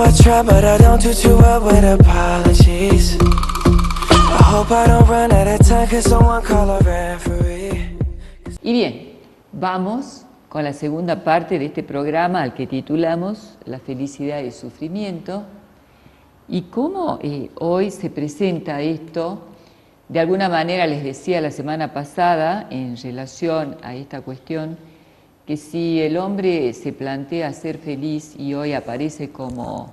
I try, but I don't do too well with apologies. I hope I don't run out of time, cause someone call a referee. Y bien, vamos con la segunda parte de este programa al que titulamos La felicidad y el sufrimiento, y cómo hoy se presenta esto. De alguna manera les decía la semana pasada en relación a esta cuestión que si el hombre se plantea ser feliz y hoy aparece como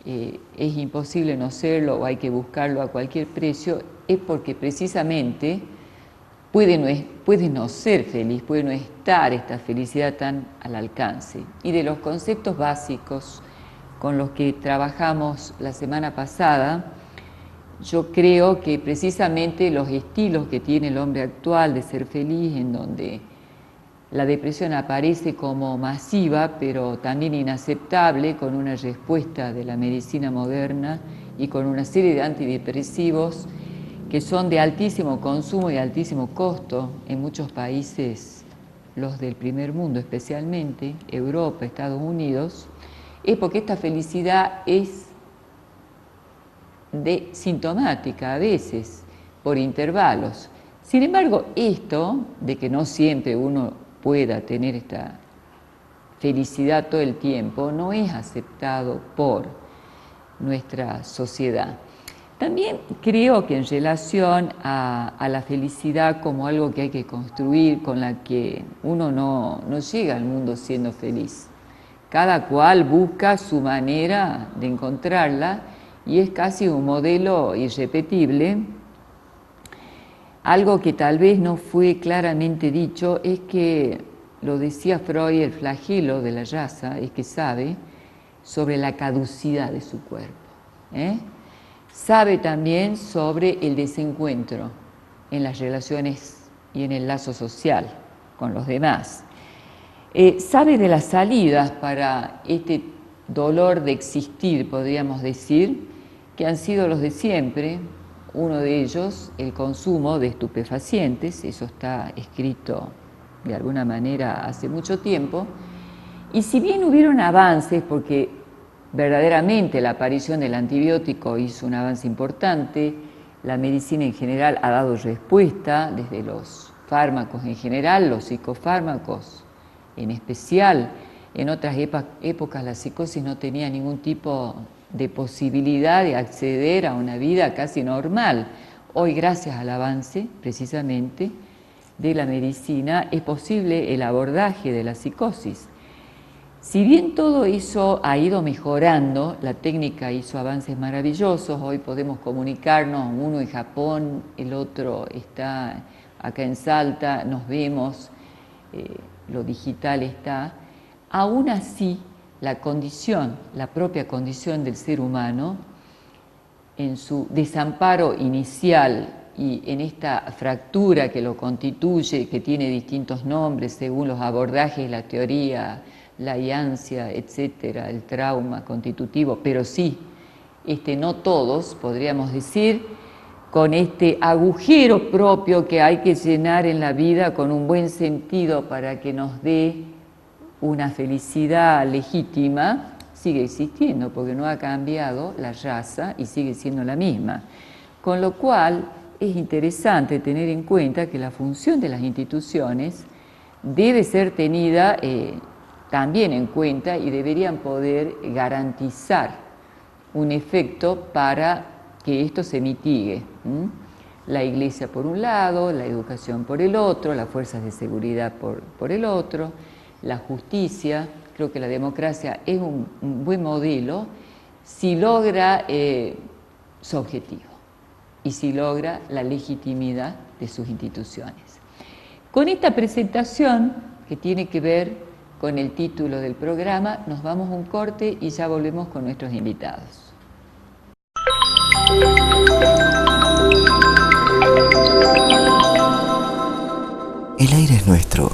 es imposible no serlo o hay que buscarlo a cualquier precio, es porque precisamente puede no ser feliz, puede no estar esta felicidad tan al alcance. Y de los conceptos básicos con los que trabajamos la semana pasada, yo creo que precisamente los estilos que tiene el hombre actual de ser feliz, en donde la depresión aparece como masiva, pero también inaceptable, con una respuesta de la medicina moderna y con una serie de antidepresivos que son de altísimo consumo y altísimo costo en muchos países, los del primer mundo especialmente, Europa, Estados Unidos, es porque esta felicidad es sintomática a veces, por intervalos. Sin embargo, esto de que no siempre uno pueda tener esta felicidad todo el tiempo, no es aceptado por nuestra sociedad. También creo que en relación a la felicidad como algo que hay que construir, con la que uno no llega al mundo siendo feliz. Cada cual busca su manera de encontrarla y es casi un modelo irrepetible. Algo que tal vez no fue claramente dicho es que, lo decía Freud, el flagelo de la raza es que sabe sobre la caducidad de su cuerpo. Sabe también sobre el desencuentro en las relaciones y en el lazo social con los demás. Sabe de las salidas para este dolor de existir, podríamos decir, que han sido los de siempre. Uno de ellos, el consumo de estupefacientes, eso está escrito de alguna manera hace mucho tiempo, y si bien hubieron avances, porque verdaderamente la aparición del antibiótico hizo un avance importante, la medicina en general ha dado respuesta, desde los fármacos en general, los psicofármacos en especial. En otras épocas la psicosis no tenía ningún tipo de posibilidad de acceder a una vida casi normal. Hoy, gracias al avance precisamente de la medicina, es posible el abordaje de la psicosis. Si bien todo eso ha ido mejorando, la técnica hizo avances maravillosos, hoy podemos comunicarnos, uno en Japón, el otro está acá en Salta, nos vemos, lo digital está. Aún así, la propia condición del ser humano, en su desamparo inicial y en esta fractura que lo constituye, que tiene distintos nombres según los abordajes, la teoría, la ansia, etcétera, el trauma constitutivo, pero sí, no todos, podríamos decir, con este agujero propio que hay que llenar en la vida con un buen sentido para que nos dé una felicidad legítima, sigue existiendo porque no ha cambiado la raza y sigue siendo la misma. Con lo cual es interesante tener en cuenta que la función de las instituciones debe ser tenida también en cuenta y deberían poder garantizar un efecto para que esto se mitigue. La Iglesia por un lado, la educación por el otro, las fuerzas de seguridad por el otro, la justicia. Creo que la democracia es un buen modelo si logra su objetivo y si logra la legitimidad de sus instituciones. Con esta presentación, que tiene que ver con el título del programa, nos vamos a un corte y ya volvemos con nuestros invitados. El aire es nuestro.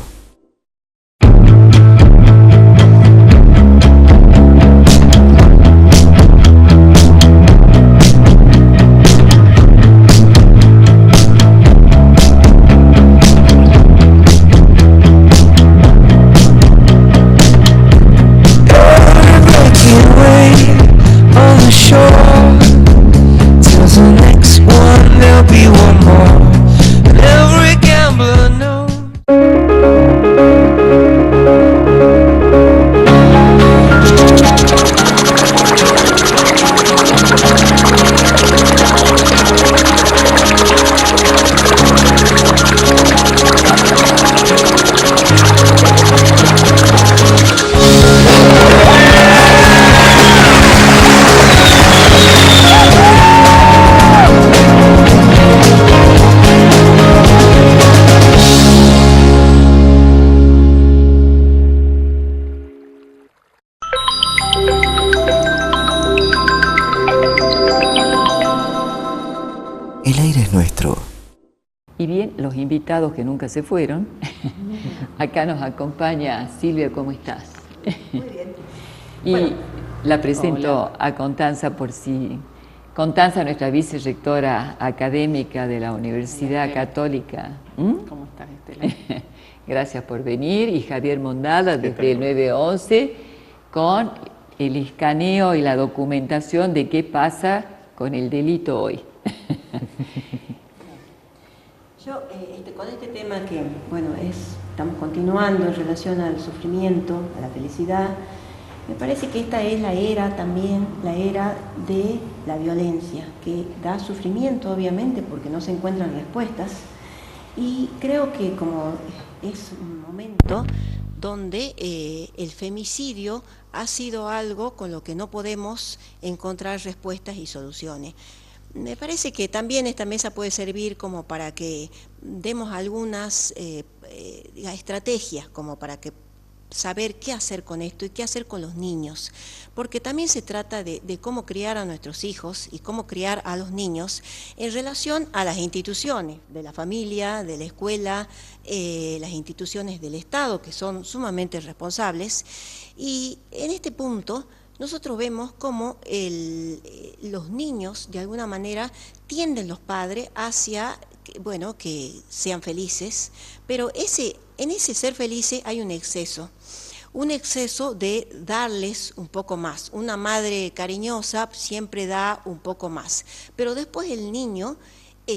El aire es nuestro. Y bien, los invitados que nunca se fueron. Acá nos acompaña Silvia, ¿cómo estás? Muy bien. Y Bueno, la presento hola. a Constanza por si... Constanza, nuestra vicerrectora académica de la Universidad Hola, Estela. Católica. ¿Cómo estás, Estela? Gracias por venir. Y Javier Mondada, ¿Qué desde el tal? 911, con el escaneo y la documentación de qué pasa con el delito hoy. Yo, con este tema que, bueno, estamos continuando en relación al sufrimiento, a la felicidad, me parece que esta es la era también, la era de la violencia, que da sufrimiento, obviamente, porque no se encuentran respuestas. Y creo que como es un momento donde el femicidio ha sido algo con lo que no podemos encontrar respuestas y soluciones. Me parece que también esta mesa puede servir como para que demos algunas estrategias, como para que saber qué hacer con esto y qué hacer con los niños, porque también se trata de cómo criar a nuestros hijos y cómo criar a los niños en relación a las instituciones de la familia, de la escuela, las instituciones del Estado, que son sumamente responsables. Y en este punto nosotros vemos cómo los niños, de alguna manera, tienden los padres hacia, bueno, que sean felices, pero en ese ser felices hay un exceso de darles un poco más. Una madre cariñosa siempre da un poco más, pero después el niño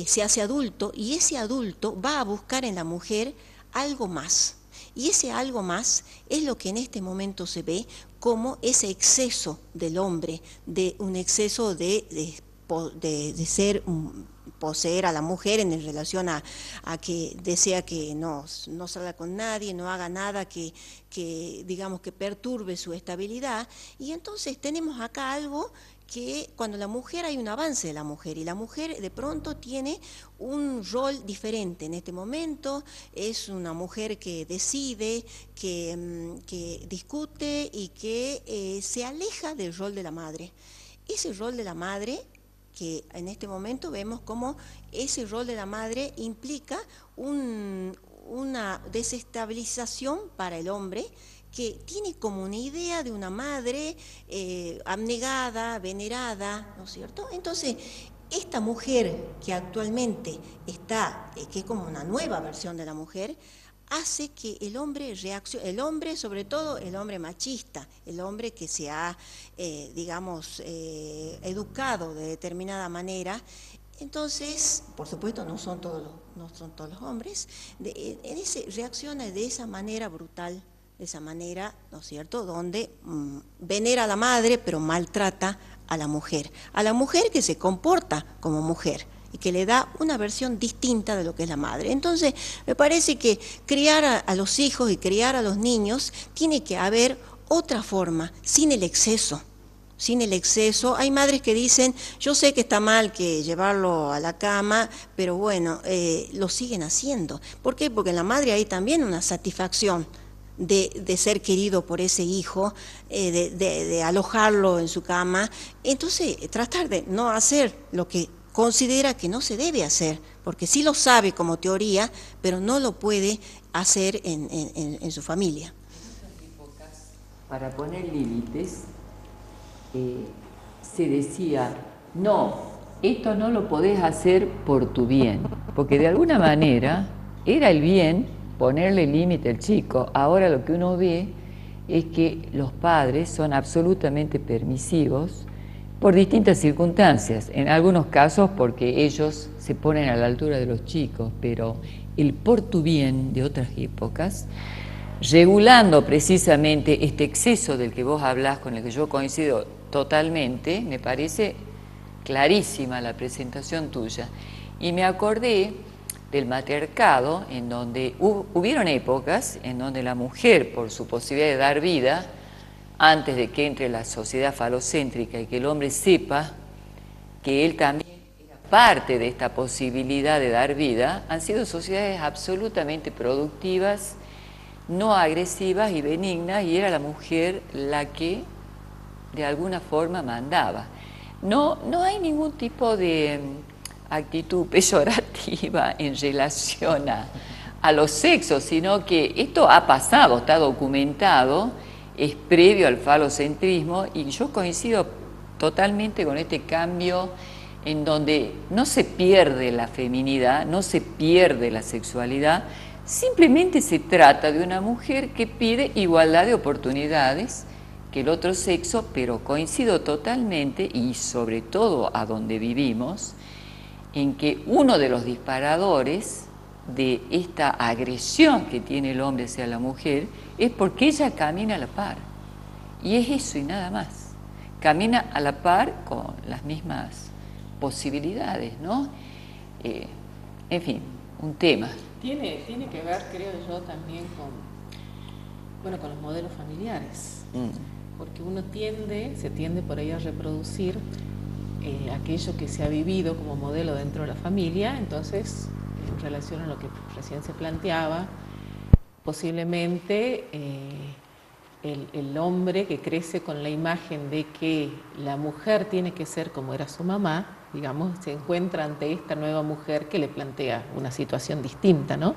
se hace adulto y ese adulto va a buscar en la mujer algo más. Y ese algo más es lo que en este momento se ve como ese exceso del hombre, de un exceso de ser poseer a la mujer en relación a que desea que no salga con nadie, no haga nada que digamos que perturbe su estabilidad. Y entonces tenemos acá algo que cuando la mujer, hay un avance de la mujer y la mujer de pronto tiene un rol diferente en este momento, es una mujer que decide, que discute y que se aleja del rol de la madre. Ese rol de la madre, que en este momento vemos cómo ese rol de la madre implica una desestabilización para el hombre, que tiene como una idea de una madre abnegada, venerada, ¿no es cierto? Entonces, esta mujer que actualmente está, que es como una nueva versión de la mujer, hace que el hombre reaccione, el hombre, sobre todo el hombre machista, el hombre que se ha, digamos, educado de determinada manera. Entonces, por supuesto, no son todos los hombres, reacciona de esa manera brutal, de esa manera, ¿no es cierto?, donde venera a la madre, pero maltrata a la mujer que se comporta como mujer y que le da una versión distinta de lo que es la madre. Entonces, me parece que criar a los hijos y criar a los niños tiene que haber otra forma, sin el exceso. Sin el exceso. Hay madres que dicen, yo sé que está mal que llevarlo a la cama, pero bueno, lo siguen haciendo. ¿Por qué? Porque en la madre hay también una satisfacción de ser querido por ese hijo, de alojarlo en su cama. Entonces, tratar de no hacer lo que considera que no se debe hacer, porque sí lo sabe como teoría, pero no lo puede hacer en su familia. Para poner límites, se decía, no, esto no lo podés hacer por tu bien, porque de alguna manera era el bien ponerle límite al chico. Ahora lo que uno ve es que los padres son absolutamente permisivos por distintas circunstancias, en algunos casos porque ellos se ponen a la altura de los chicos, pero el por tu bien de otras épocas, regulando precisamente este exceso del que vos hablás, con el que yo coincido totalmente, me parece clarísima la presentación tuya. Y me acordé del matriarcado, en donde hubieron épocas en donde la mujer, por su posibilidad de dar vida, antes de que entre la sociedad falocéntrica y que el hombre sepa que él también era parte de esta posibilidad de dar vida, han sido sociedades absolutamente productivas, no agresivas y benignas, y era la mujer la que de alguna forma mandaba. No hay ningún tipo de actitud peyorativa en relación a los sexos, sino que esto ha pasado, está documentado, es previo al falocentrismo, y yo coincido totalmente con este cambio en donde no se pierde la feminidad, no se pierde la sexualidad, simplemente se trata de una mujer que pide igualdad de oportunidades que el otro sexo, pero coincido totalmente, y sobre todo a donde vivimos, en que uno de los disparadores de esta agresión que tiene el hombre hacia la mujer es porque ella camina a la par. Y es eso y nada más. Camina a la par con las mismas posibilidades, ¿no? En fin, un tema. Tiene que ver, creo yo, también con los modelos familiares. Porque uno se tiende por ahí a reproducir aquello que se ha vivido como modelo dentro de la familia. Entonces, en relación a lo que recién se planteaba, posiblemente el hombre que crece con la imagen de que la mujer tiene que ser como era su mamá, digamos, se encuentra ante esta nueva mujer que le plantea una situación distinta, ¿no?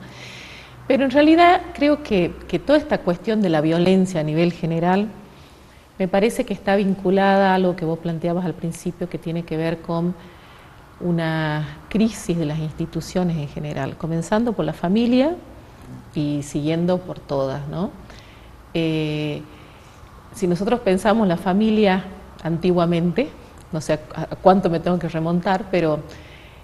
Pero en realidad creo que toda esta cuestión de la violencia a nivel general me parece que está vinculada a algo que vos planteabas al principio, que tiene que ver con una crisis de las instituciones en general, comenzando por la familia y siguiendo por todas, ¿no? Si nosotros pensamos la familia antiguamente, no sé a cuánto me tengo que remontar, pero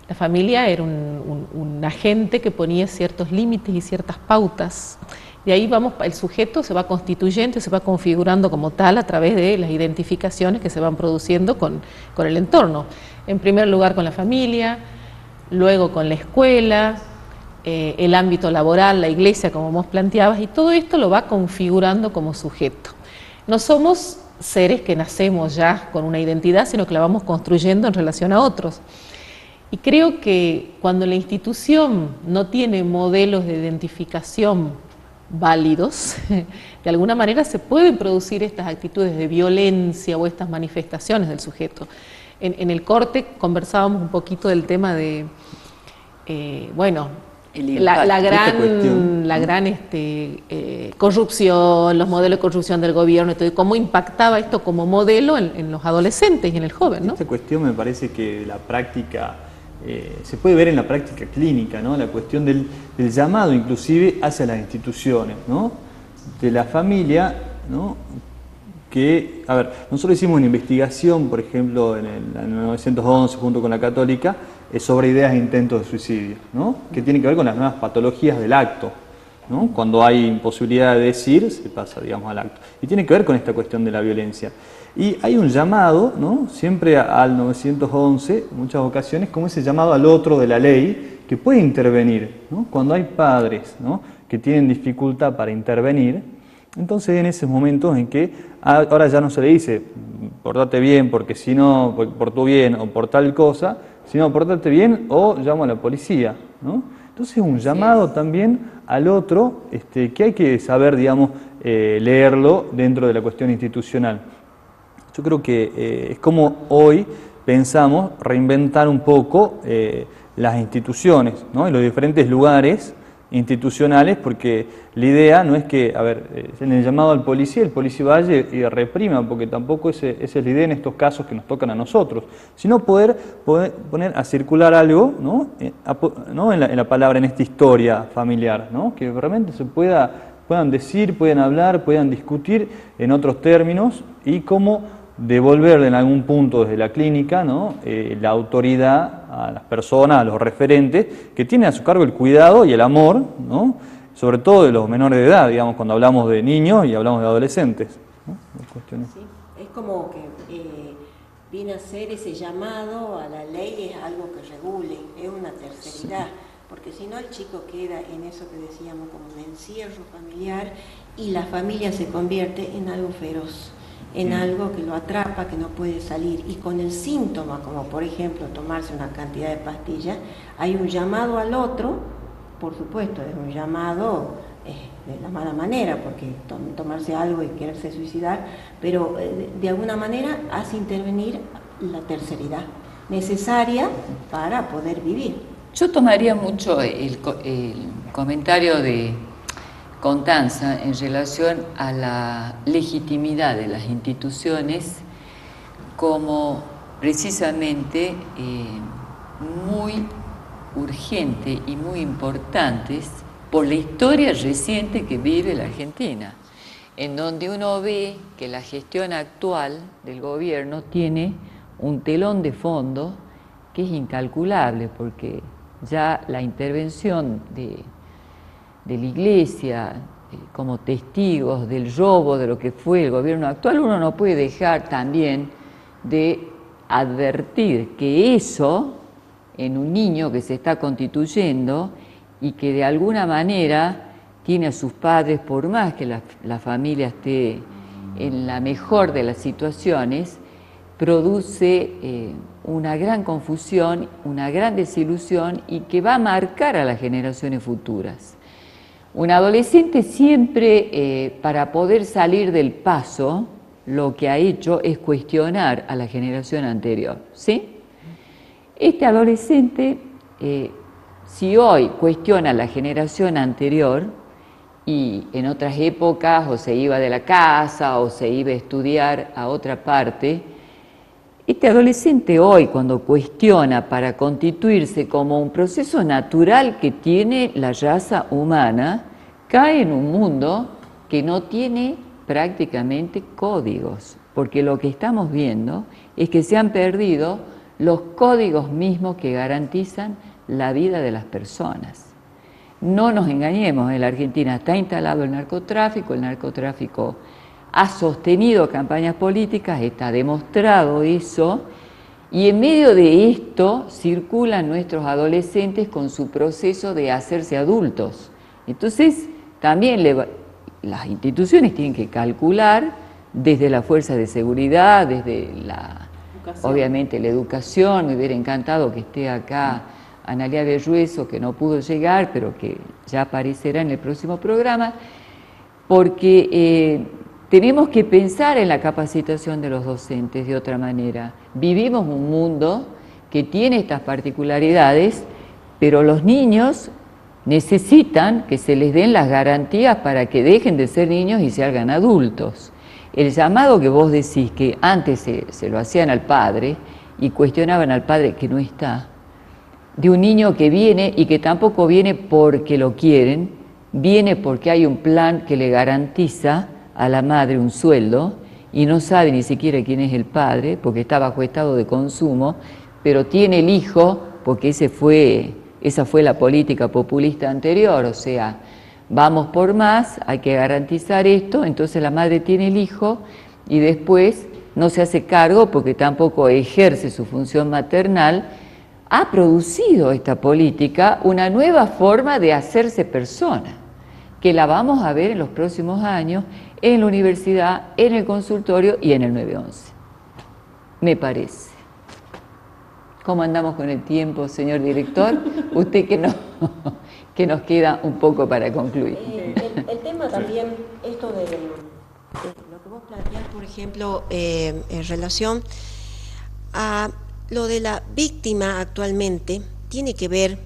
la familia era un agente que ponía ciertos límites y ciertas pautas. De ahí el sujeto se va constituyendo, se va configurando como tal a través de las identificaciones que se van produciendo con el entorno. En primer lugar con la familia, luego con la escuela, el ámbito laboral, la iglesia, como vos planteabas, y todo esto lo va configurando como sujeto. No somos seres que nacemos ya con una identidad, sino que la vamos construyendo en relación a otros. Y creo que cuando la institución no tiene modelos de identificación válidos, de alguna manera se pueden producir estas actitudes de violencia o estas manifestaciones del sujeto. En el corte conversábamos un poquito del tema de, la gran corrupción, los modelos de corrupción del gobierno, y cómo impactaba esto como modelo en los adolescentes y en el joven, ¿no? Esta cuestión me parece que la práctica se puede ver en la práctica clínica, ¿no? La cuestión del llamado inclusive hacia las instituciones, ¿no? De la familia, ¿no? Que, a ver, nosotros hicimos una investigación, por ejemplo, en el 1911 junto con la Católica, sobre ideas e intentos de suicidio, ¿no? Que tiene que ver con las nuevas patologías del acto, ¿no? Cuando hay imposibilidad de decir, se pasa, digamos, al acto. Y tiene que ver con esta cuestión de la violencia. Y hay un llamado, ¿no? Siempre al 911, en muchas ocasiones, como ese llamado al otro de la ley, que puede intervenir, ¿no? Cuando hay padres, ¿no? Que tienen dificultad para intervenir, entonces en esos momentos en que ahora ya no se le dice portate bien porque si no, por tu bien o por tal cosa, sino portate bien o llamo a la policía, ¿no? Entonces un llamado también al otro que hay que saber, digamos, leerlo dentro de la cuestión institucional. Yo creo que es como hoy pensamos reinventar un poco las instituciones, ¿no? Y los diferentes lugares institucionales, porque la idea no es que, a ver, en el llamado al policía, el policía vaya y reprima, porque tampoco esa es la idea en estos casos que nos tocan a nosotros, sino poder poner a circular algo, ¿no? En la palabra, en esta historia familiar, ¿no? Que realmente se puedan decir, puedan hablar, puedan discutir en otros términos y cómo devolverle en algún punto desde la clínica, ¿no? La autoridad a las personas, a los referentes, que tienen a su cargo el cuidado y el amor, ¿no? Sobre todo de los menores de edad, digamos, cuando hablamos de niños y hablamos de adolescentes, ¿no? Sí, es como que viene a ser ese llamado a la ley, es algo que regule, es una terceridad, sí. Porque si no el chico queda en eso que decíamos como un encierro familiar y la familia se convierte en algo feroz, en algo que lo atrapa, que no puede salir, y con el síntoma, como por ejemplo tomarse una cantidad de pastillas, hay un llamado al otro, por supuesto, es un llamado de la mala manera, porque tomarse algo y quererse suicidar, pero de alguna manera hace intervenir la terceridad, necesaria para poder vivir. Yo tomaría mucho el comentario de Constanza en relación a la legitimidad de las instituciones como precisamente muy urgente y muy importantes por la historia reciente que vive la Argentina, en donde uno ve que la gestión actual del gobierno tiene un telón de fondo que es incalculable, porque ya la intervención de la Iglesia como testigos del robo de lo que fue el gobierno actual, uno no puede dejar también de advertir que eso en un niño que se está constituyendo y que de alguna manera tiene a sus padres, por más que la familia esté en la mejor de las situaciones, produce una gran confusión, una gran desilusión y que va a marcar a las generaciones futuras. Un adolescente siempre, para poder salir del paso, lo que ha hecho es cuestionar a la generación anterior, ¿sí? Este adolescente, si hoy cuestiona a la generación anterior, y en otras épocas o se iba de la casa o se iba a estudiar a otra parte, este adolescente hoy, cuando cuestiona para constituirse como un proceso natural que tiene la raza humana, cae en un mundo que no tiene prácticamente códigos, porque lo que estamos viendo es que se han perdido los códigos mismos que garantizan la vida de las personas. No nos engañemos, en la Argentina está instalado el narcotráfico ha sostenido campañas políticas, está demostrado eso, y en medio de esto circulan nuestros adolescentes con su proceso de hacerse adultos. Entonces, también las instituciones tienen que calcular desde la fuerza de seguridad, desde obviamente la educación. Me hubiera encantado que esté acá Analia Berrueso, que no pudo llegar, pero que ya aparecerá en el próximo programa, porque tenemos que pensar en la capacitación de los docentes de otra manera. Vivimos un mundo que tiene estas particularidades, pero los niños necesitan que se les den las garantías para que dejen de ser niños y se hagan adultos. El llamado que vos decís que antes se lo hacían al padre y cuestionaban al padre que no está, de un niño que viene y que tampoco viene porque lo quieren, viene porque hay un plan que le garantiza a la madre un sueldo y no sabe ni siquiera quién es el padre porque está bajo estado de consumo, pero tiene el hijo porque esa fue la política populista anterior, o sea, vamos por más, hay que garantizar esto, entonces la madre tiene el hijo y después no se hace cargo porque tampoco ejerce su función maternal. Ha producido esta política una nueva forma de hacerse persona, que la vamos a ver en los próximos años en la universidad, en el consultorio y en el 911. Me parece. ¿Cómo andamos con el tiempo, señor director? Usted que nos queda un poco para concluir. El tema también, esto de lo que vos planteás, por ejemplo, en relación a lo de la víctima actualmente, tiene que ver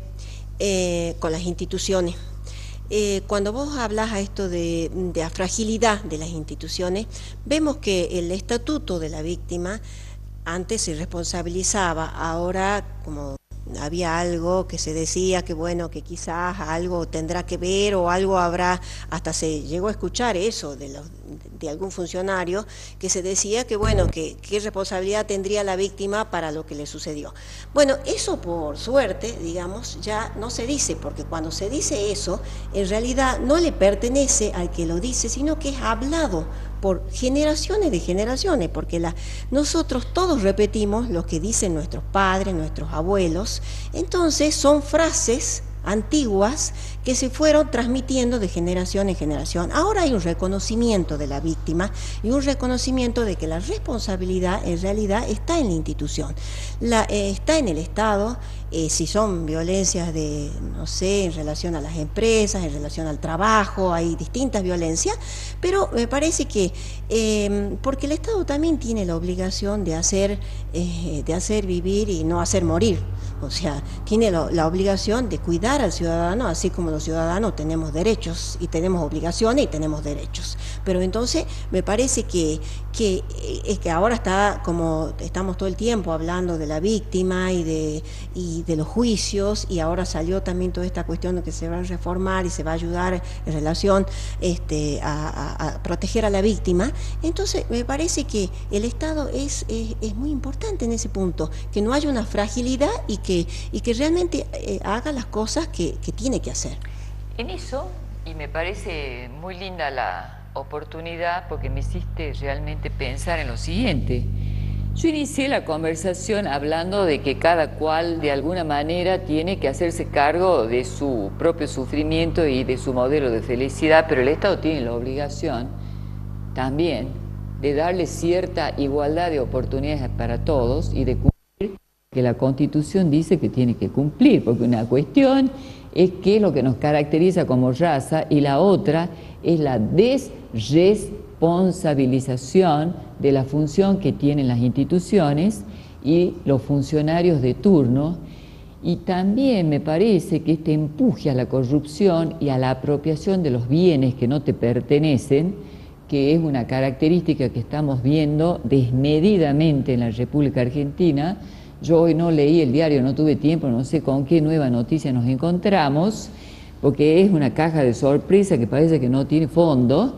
con las instituciones. Cuando vos hablas a esto de la fragilidad de las instituciones, vemos que el estatuto de la víctima antes se responsabilizaba, ahora como había algo que se decía que bueno, que quizás algo tendrá que ver o algo habrá, hasta se llegó a escuchar eso de algún funcionario que se decía que bueno, que qué responsabilidad tendría la víctima para lo que le sucedió. Bueno, eso por suerte, digamos, ya no se dice, porque cuando se dice eso, en realidad no le pertenece al que lo dice, sino que es hablado por generaciones de generaciones, porque nosotros todos repetimos lo que dicen nuestros padres, nuestros abuelos, entonces son frases antiguas que se fueron transmitiendo de generación en generación. Ahora hay un reconocimiento de la víctima y un reconocimiento de que la responsabilidad en realidad está en la institución, está en el Estado. Si son violencias de, no sé, en relación a las empresas, en relación al trabajo, hay distintas violencias, pero me parece que, porque el Estado también tiene la obligación de hacer vivir y no hacer morir. O sea, tiene la obligación de cuidar al ciudadano, así como los ciudadanos tenemos derechos y tenemos obligaciones y tenemos derechos. Pero entonces me parece que es que ahora está, como estamos todo el tiempo hablando de la víctima y de los juicios, y ahora salió también toda esta cuestión de que se va a reformar y se va a ayudar en relación a proteger a la víctima. Entonces me parece que el Estado es muy importante en ese punto, que no haya una fragilidad y que realmente haga las cosas que tiene que hacer. En eso, y me parece muy linda la oportunidad porque me hiciste realmente pensar en lo siguiente. Yo inicié la conversación hablando de que cada cual de alguna manera tiene que hacerse cargo de su propio sufrimiento y de su modelo de felicidad, pero el Estado tiene la obligación también de darle cierta igualdad de oportunidades para todos y de cumplir que la Constitución dice que tiene que cumplir, porque una cuestión es qué es lo que nos caracteriza como raza y la otra es la desresponsabilización de la función que tienen las instituciones y los funcionarios de turno. Y también me parece que este empuje a la corrupción y a la apropiación de los bienes que no te pertenecen, que es una característica que estamos viendo desmedidamente en la República Argentina. Yo hoy no leí el diario, no tuve tiempo, no sé con qué nueva noticia nos encontramos, porque es una caja de sorpresa que parece que no tiene fondo,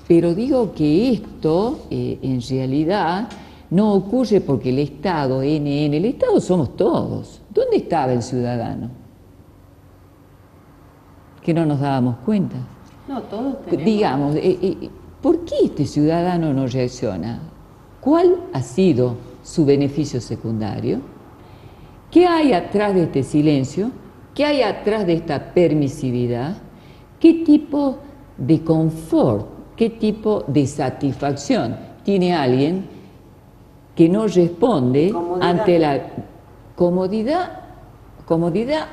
pero digo que esto en realidad no ocurre porque el Estado, el Estado somos todos. ¿Dónde estaba el ciudadano? Que no nos dábamos cuenta. No, todos tenemos. Digamos, ¿por qué este ciudadano no reacciona? ¿Cuál ha sido su beneficio secundario? ¿Qué hay atrás de este silencio? ¿Qué hay atrás de esta permisividad? ¿Qué tipo de confort, qué tipo de satisfacción tiene alguien que no responde ante la comodidad,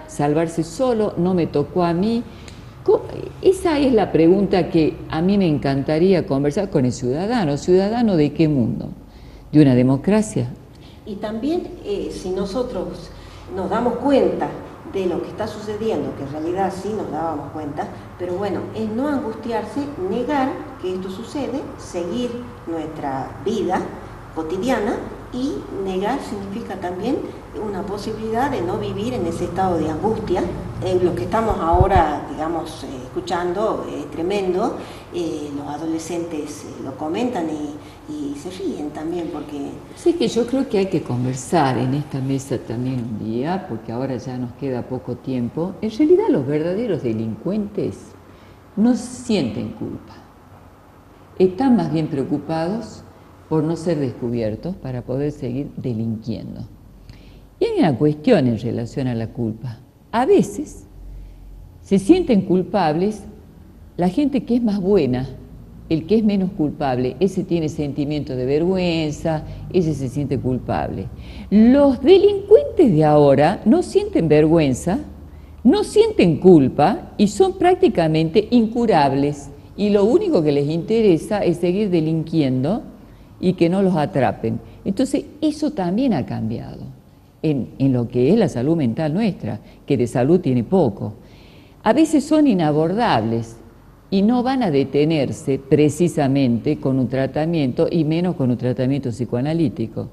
salvarse solo, no me tocó a mí? Esa es la pregunta que a mí me encantaría conversar con el ciudadano. ¿Ciudadano de qué mundo? ¿De una democracia? Y también si nosotros nos damos cuenta de lo que está sucediendo, que en realidad sí nos dábamos cuenta, pero bueno, es no angustiarse, negar que esto sucede, seguir nuestra vida cotidiana, y negar significa también una posibilidad de no vivir en ese estado de angustia. Lo que estamos ahora, digamos, escuchando es tremendo. Los adolescentes lo comentan y se ríen también porque... Sí, que yo creo que hay que conversar en esta mesa también un día, porque ahora ya nos queda poco tiempo. En realidad los verdaderos delincuentes no sienten culpa. Están más bien preocupados por no ser descubiertos para poder seguir delinquiendo. Y hay una cuestión en relación a la culpa. A veces se sienten culpables la gente que es más buena, el que es menos culpable, ese tiene sentimiento de vergüenza, ese se siente culpable. Los delincuentes de ahora no sienten vergüenza, no sienten culpa y son prácticamente incurables. Y lo único que les interesa es seguir delinquiendo y que no los atrapen. Entonces, eso también ha cambiado en lo que es la salud mental nuestra, que de salud tiene poco. A veces son inabordables y no van a detenerse precisamente con un tratamiento, y menos con un tratamiento psicoanalítico.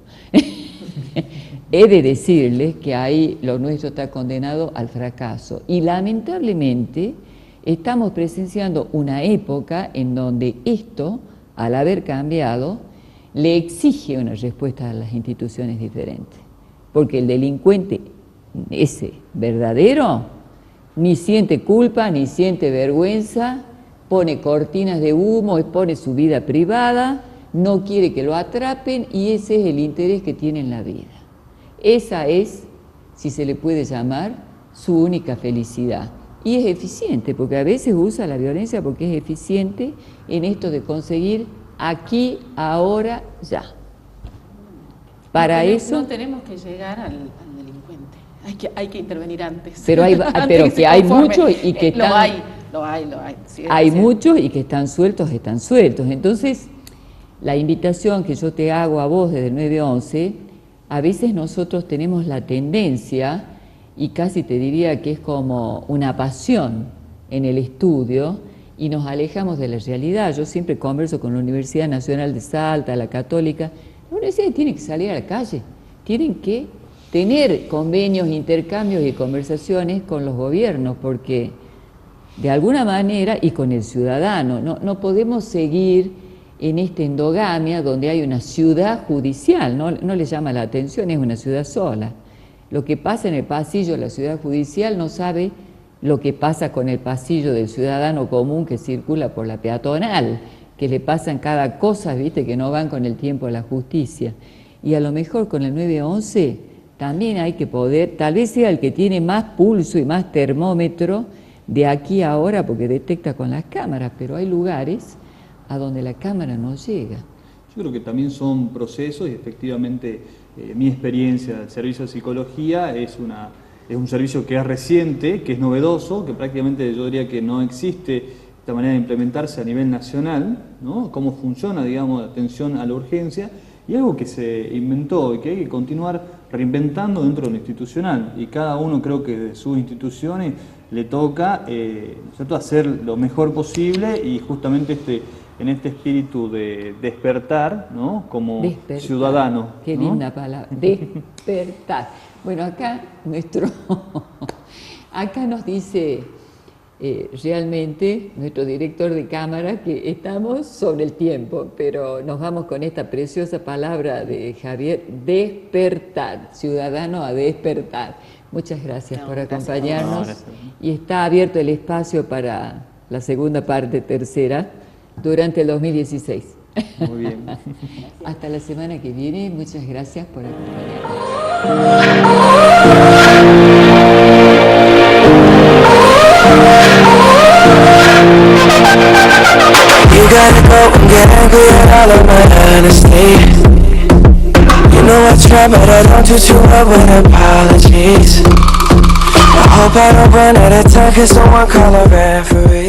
He de decirles que ahí lo nuestro está condenado al fracaso. Y lamentablemente estamos presenciando una época en donde esto, al haber cambiado, le exige una respuesta a las instituciones diferentes. Porque el delincuente, ese verdadero, ni siente culpa, ni siente vergüenza, pone cortinas de humo, expone su vida privada, no quiere que lo atrapen y ese es el interés que tiene en la vida. Esa es, si se le puede llamar, su única felicidad. y es eficiente, porque a veces usa la violencia porque es eficiente en esto de conseguir aquí, ahora, ya. Para eso... No tenemos que llegar al delincuente, hay que intervenir antes. Pero antes que hay muchos y que están... Lo hay. Sí, hay muchos y que están sueltos. Entonces, la invitación que yo te hago a vos desde el 911, a veces nosotros tenemos la tendencia, y casi te diría que es como una pasión en el estudio, y nos alejamos de la realidad. Yo siempre converso con la Universidad Nacional de Salta, la Católica. La universidad tiene que salir a la calle, tienen que tener convenios, intercambios y conversaciones con los gobiernos, porque de alguna manera, y con el ciudadano, no podemos seguir en esta endogamia donde hay una ciudad judicial, no le llama la atención, es una ciudad sola. Lo que pasa en el pasillo de la ciudad judicial no sabe lo que pasa con el pasillo del ciudadano común que circula por la peatonal, que le pasan cada cosa, viste, que no van con el tiempo de la justicia. Y a lo mejor con el 911 también hay que poder, tal vez sea el que tiene más pulso y más termómetro de aquí a ahora, porque detecta con las cámaras, pero hay lugares a donde la cámara no llega. Yo creo que también son procesos y efectivamente mi experiencia del servicio de psicología es un servicio que es reciente, que es novedoso, que prácticamente yo diría que no existe esta manera de implementarse a nivel nacional, ¿no? Cómo funciona, digamos, la atención a la urgencia, y algo que se inventó y que hay que continuar reinventando dentro de lo institucional, y cada uno creo que de sus instituciones le toca hacer lo mejor posible, y justamente en este espíritu de despertar, ¿no? Como ciudadano. Qué linda palabra, despertar. Bueno, acá nos dice realmente nuestro director de cámara que estamos sobre el tiempo, pero nos vamos con esta preciosa palabra de Javier, despertar, ciudadano a despertar. Muchas gracias por acompañarnos. Y está abierto el espacio para la segunda parte, tercera, durante el 2016. Muy bien. Hasta la semana que viene. Muchas gracias por acompañarnos. You gotta go and get angry at all of my honesty. You know I try, but I don't do too well with apologies. I hope I don't run out of time, 'cause someone call a referee.